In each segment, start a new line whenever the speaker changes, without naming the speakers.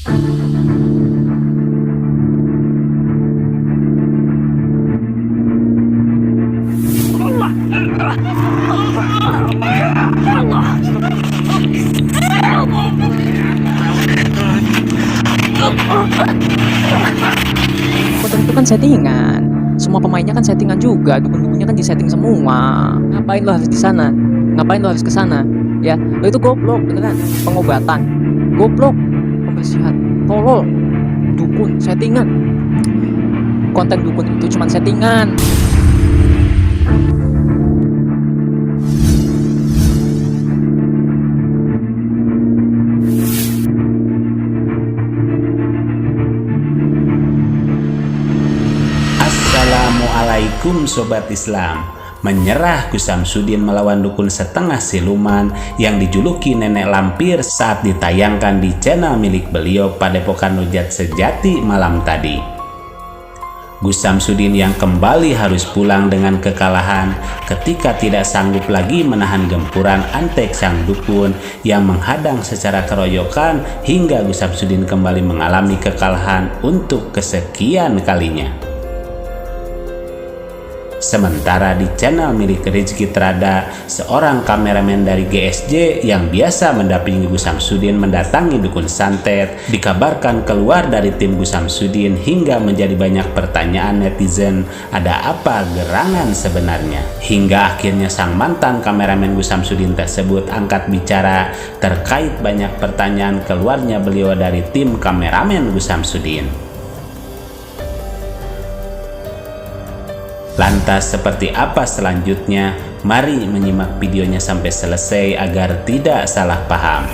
Konten itu kan settingan. Semua pemainnya kan settingan juga, dukun-dukunnya kan disetting semua. Ngapain lo harus di sana? Ngapain lo harus ke sana? Ya, lo itu goblok beneran. Pengobatan, goblok. Pembersihan, tolol. Dukun, settingan. Konten dukun itu cuma settingan.
Assalamualaikum Sobat Islam. Menyerah Gus Samsudin melawan dukun setengah siluman yang dijuluki nenek lampir saat ditayangkan di channel milik beliau Padepokan Nurjat Sejati malam tadi. Gus Samsudin yang kembali harus pulang dengan kekalahan ketika tidak sanggup lagi menahan gempuran antek sang dukun yang menghadang secara keroyokan hingga Gus Samsudin kembali mengalami kekalahan untuk kesekian kalinya. Sementara di channel milik Rizky Trada, seorang kameramen dari GSJ yang biasa mendampingi Gus Samsudin mendatangi dukun santet, dikabarkan keluar dari tim Gus Samsudin hingga menjadi banyak pertanyaan netizen, ada apa gerangan sebenarnya? Hingga akhirnya sang mantan kameramen Gus Samsudin tersebut angkat bicara terkait banyak pertanyaan keluarnya beliau dari tim kameramen Gus Samsudin. Lantas seperti apa selanjutnya? Mari menyimak videonya sampai selesai agar tidak salah paham.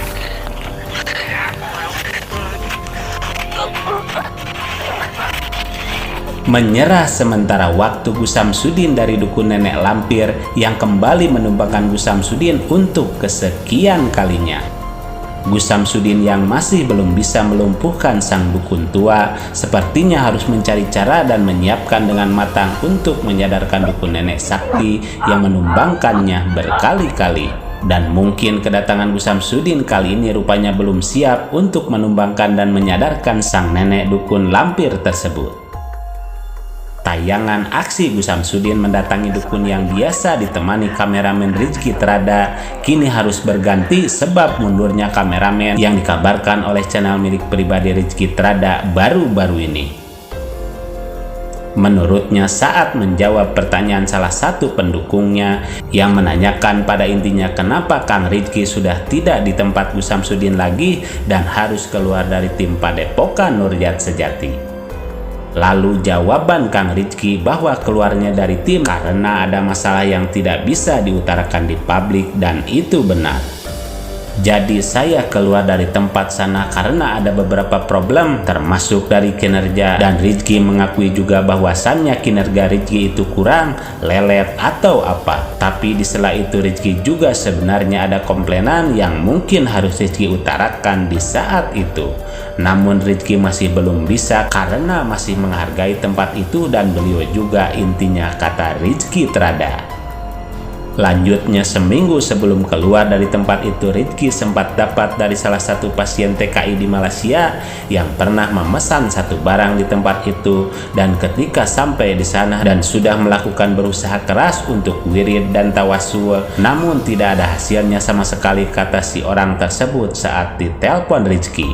Menyerah sementara waktu Gus Samsudin dari dukun nenek lampir yang kembali menumbangkan Gus Samsudin untuk kesekian kalinya. Gus Samsudin yang masih belum bisa melumpuhkan sang dukun tua sepertinya harus mencari cara dan menyiapkan dengan matang untuk menyadarkan dukun nenek sakti yang menumbangkannya berkali-kali. Dan mungkin kedatangan Gus Samsudin kali ini rupanya belum siap untuk menumbangkan dan menyadarkan sang nenek dukun lampir tersebut. Tayangan aksi Gus Samsudin mendatangi dukun yang biasa ditemani kameramen Rizky Trada kini harus berganti sebab mundurnya kameramen yang dikabarkan oleh channel milik pribadi Rizky Trada baru-baru ini. Menurutnya saat menjawab pertanyaan salah satu pendukungnya yang menanyakan pada intinya kenapa Kang Rizky sudah tidak di tempat Gus Samsudin lagi dan harus keluar dari tim Padepokan Nurjat Sejati. Lalu jawaban Kang Rizky bahwa keluarnya dari tim karena ada masalah yang tidak bisa diutarakan di publik dan itu benar. Jadi saya keluar dari tempat sana karena ada beberapa problem termasuk dari kinerja dan Rizky mengakui juga bahwasannya kinerja Rizky itu kurang, lelet atau apa. Tapi di sela itu Rizky juga sebenarnya ada komplainan yang mungkin harus Rizky utarakan di saat itu. Namun Rizky masih belum bisa karena masih menghargai tempat itu dan beliau juga intinya kata Rizky Trada. Lanjutnya seminggu sebelum keluar dari tempat itu Rizky sempat dapat dari salah satu pasien TKI di Malaysia yang pernah memesan satu barang di tempat itu dan ketika sampai di sana dan sudah melakukan berusaha keras untuk wirid dan tawasul namun tidak ada hasilnya sama sekali kata si orang tersebut saat ditelepon Rizky.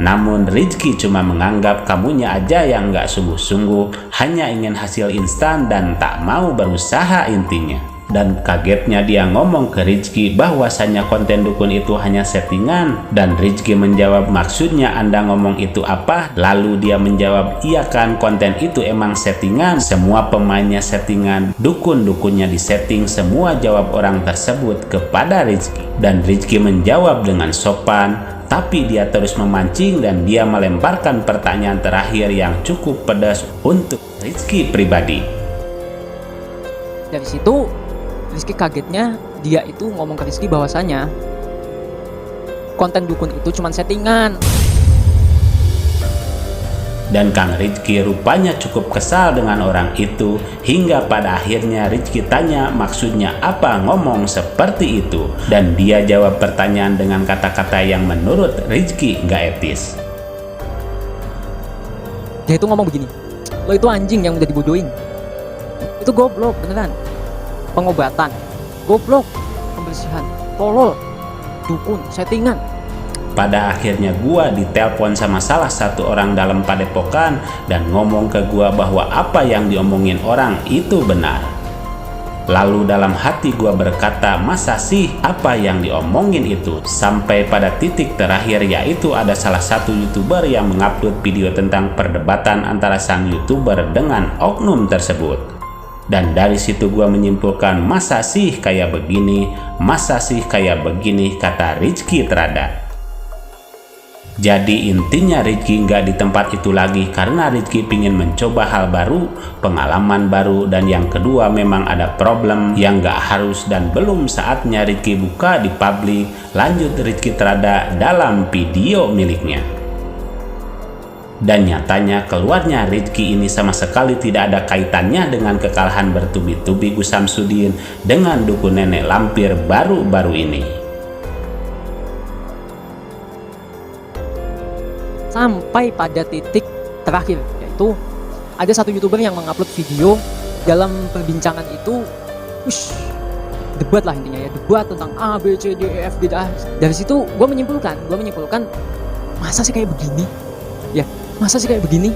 Namun Rizky cuma menganggap kamunya aja yang nggak sungguh-sungguh, hanya ingin hasil instan dan tak mau berusaha intinya. Dan kagetnya dia ngomong ke Rizky bahwasannya konten dukun itu hanya settingan. Dan Rizky menjawab maksudnya Anda ngomong itu apa? Lalu dia menjawab iya kan konten itu emang settingan, semua pemainnya settingan, dukun-dukunnya disetting, semua jawab orang tersebut kepada Rizky. Dan Rizky menjawab dengan sopan, tapi dia terus memancing dan dia melemparkan pertanyaan terakhir yang cukup pedas untuk Rizky pribadi.
Dari situ Rizky kagetnya dia itu ngomong ke Rizky bahwasanya konten dukun itu cuma settingan.
Dan Kang Rizky rupanya cukup kesal dengan orang itu hingga pada akhirnya Rizky tanya maksudnya apa ngomong seperti itu. Dan dia jawab pertanyaan dengan kata-kata yang menurut Rizky nggak etis.
Dia itu ngomong begini, lo itu anjing yang udah dibodohin. Itu goblok beneran. Pengobatan, goblok, pembersihan, tolol, dukun, settingan.
Pada akhirnya gua ditelepon sama salah satu orang dalam padepokan dan ngomong ke gua bahwa apa yang diomongin orang itu benar. Lalu dalam hati gua berkata, masa sih apa yang diomongin itu? Sampai pada titik terakhir, yaitu ada salah satu YouTuber yang mengupload video tentang perdebatan antara sang YouTuber dengan oknum tersebut. Dan dari situ gua menyimpulkan, masa sih kayak begini, masa sih kayak begini, kata Rizky Trada. Jadi intinya Rizky nggak di tempat itu lagi karena Rizky pingin mencoba hal baru, pengalaman baru, dan yang kedua memang ada problem yang nggak harus dan belum saatnya Rizky buka di publik. Lanjut Rizky Trada dalam video miliknya. Dan nyatanya keluarnya Rizky ini sama sekali tidak ada kaitannya dengan kekalahan bertubi-tubi Gus Samsudin dengan dukun nenek lampir baru-baru ini.
Sampai pada titik terakhir, yaitu ada satu YouTuber yang mengupload video. Dalam perbincangan itu debat lah intinya ya, debat tentang A, B, C, D, E, F, G. Dari situ gue menyimpulkan masa sih kayak begini ya, masa sih kayak begini.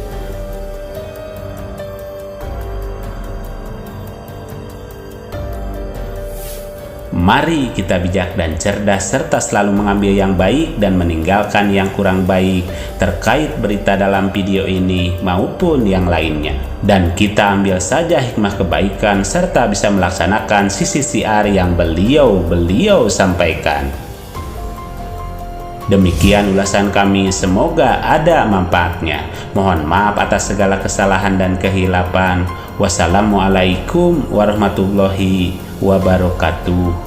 Mari kita bijak dan cerdas serta selalu mengambil yang baik dan meninggalkan yang kurang baik terkait berita dalam video ini maupun yang lainnya. Dan kita ambil saja hikmah kebaikan serta bisa melaksanakan sisi siar yang beliau sampaikan. Demikian ulasan kami, semoga ada manfaatnya. Mohon maaf atas segala kesalahan dan kehilapan. Wassalamualaikum warahmatullahi wabarakatuh.